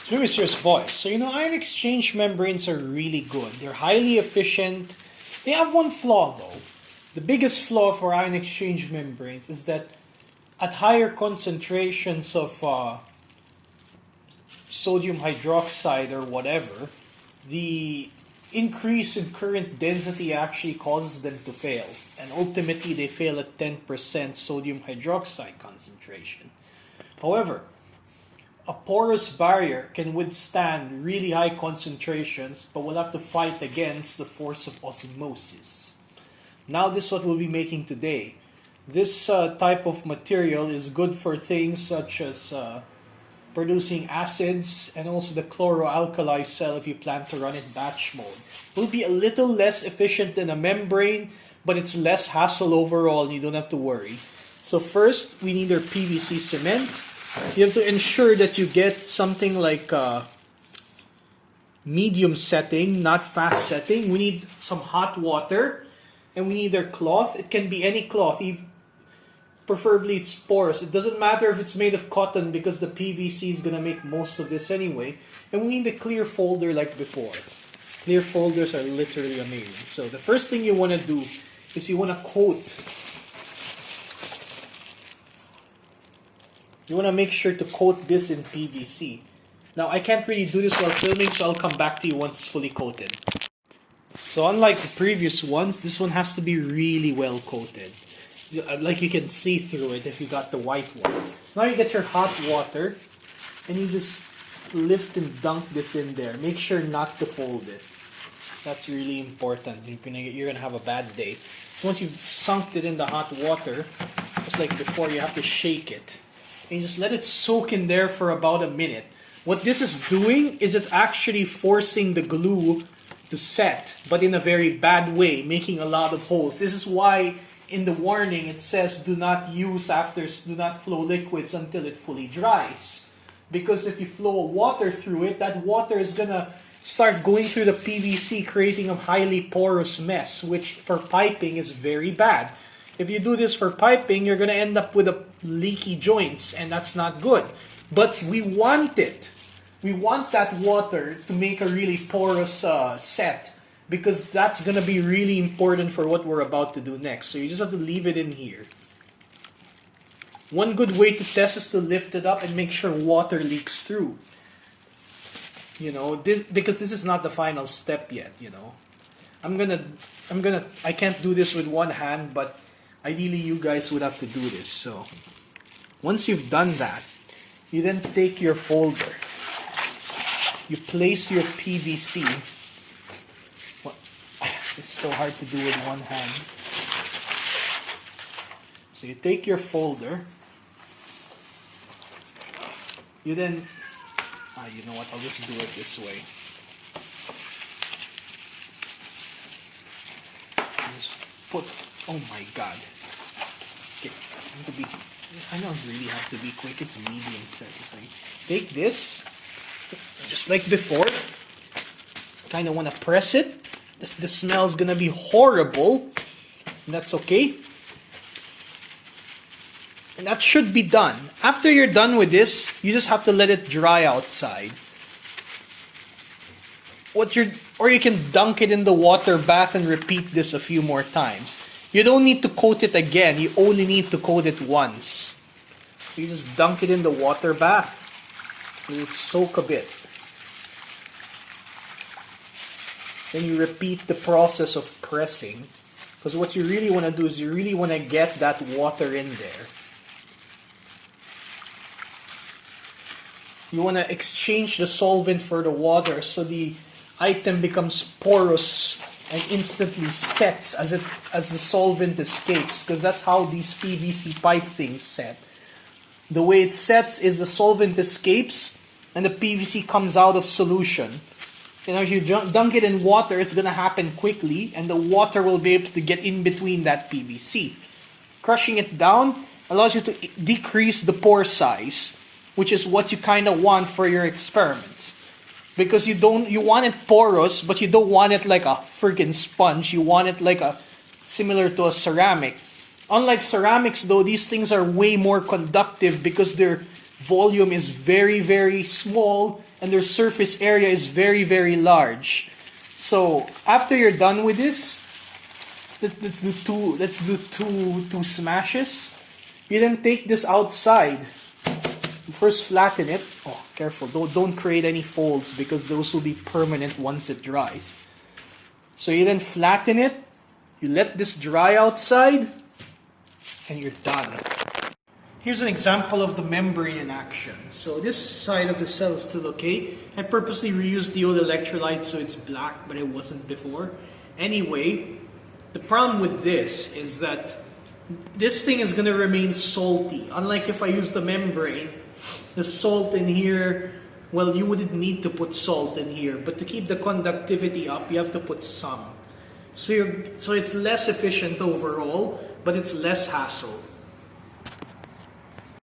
Very serious voice. So, ion exchange membranes are really good. They're highly efficient. They have one flaw, though. The biggest flaw for ion exchange membranes is that at higher concentrations of sodium hydroxide or whatever, the increase in current density actually causes them to fail. And ultimately, they fail at 10% sodium hydroxide concentration. However, a porous barrier can withstand really high concentrations, but will have to fight against the force of osmosis. Now this is what we'll be making today. This type of material is good for things such as producing acids and also the chloroalkali cell if you plan to run it batch mode. It will be a little less efficient than a membrane, but it's less hassle overall and you don't have to worry. So first, we need our PVC cement. You have to ensure that you get something like medium setting, not fast setting. We need some hot water, and we need our cloth. It can be any cloth, preferably it's porous. It doesn't matter if it's made of cotton because the PVC is going to make most of this anyway. And we need a clear folder like before. Clear folders are literally amazing. So the first thing you want to do is you want to coat. You want to make sure to coat this in PVC. Now, I can't really do this while filming, so I'll come back to you once it's fully coated. So unlike the previous ones, this one has to be really well coated. Like you can see through it if you got the white one. Now you get your hot water, and you just lift and dunk this in there. Make sure not to fold it. That's really important. You're gonna have a bad day. Once you've sunk it in the hot water, just like before, you have to shake it. And just let it soak in there for about a minute. What this is doing is it's actually forcing the glue to set, but in a very bad way, making a lot of holes. This is why in the warning it says do not flow liquids until it fully dries. Because if you flow water through it, that water is gonna start going through the PVC, creating a highly porous mess, which for piping is very bad. If you do this for piping, you're going to end up with a leaky joints, and that's not good. But we want it. We want that water to make a really porous set, because that's going to be really important for what we're about to do next. So you just have to leave it in here. One good way to test is to lift it up and make sure water leaks through. Because this is not the final step yet, I can't do this with one hand, but ideally, you guys would have to do this. So, once you've done that, you then take your folder. You place your PVC. It's so hard to do with one hand. So, you take your folder. You then, you know what? I'll just do it this way. Just put. Oh my god. Okay, I don't really have to be quick, it's medium set. Take this, just like before, kind of want to press it. The smell is going to be horrible, and that's okay. And that should be done. After you're done with this, you just have to let it dry outside. Or you can dunk it in the water bath and repeat this a few more times. You don't need to coat it again. You only need to coat it once. So you just dunk it in the water bath. Let it soak a bit. Then you repeat the process of pressing. Because what you really want to do is you really want to get that water in there. You want to exchange the solvent for the water so the item becomes porous and instantly sets as the solvent escapes, because that's how these PVC pipe things set. The way it sets is the solvent escapes and the PVC comes out of solution. If you dunk it in water, it's going to happen quickly and the water will be able to get in between that PVC. Crushing it down allows you to decrease the pore size, which is what you kind of want for your experiments. Because you want it porous, but you don't want it like a freaking sponge. You want it like similar to a ceramic. Unlike ceramics though, these things are way more conductive because they're volume is very, very small and their surface area is very, very large. So after you're done with this, let's do two smashes. You then take this outside. First flatten it. Oh, careful. Don't create any folds because those will be permanent once it dries. So you then flatten it. You let this dry outside and you're done. Here's an example of the membrane in action. So this side of the cell is still okay. I purposely reused the old electrolyte so it's black, but it wasn't before. Anyway, the problem with this is that this thing is going to remain salty. Unlike if I use the membrane, the salt in here, well, you wouldn't need to put salt in here. But to keep the conductivity up, you have to put some. So it's less efficient overall, but it's less hassle.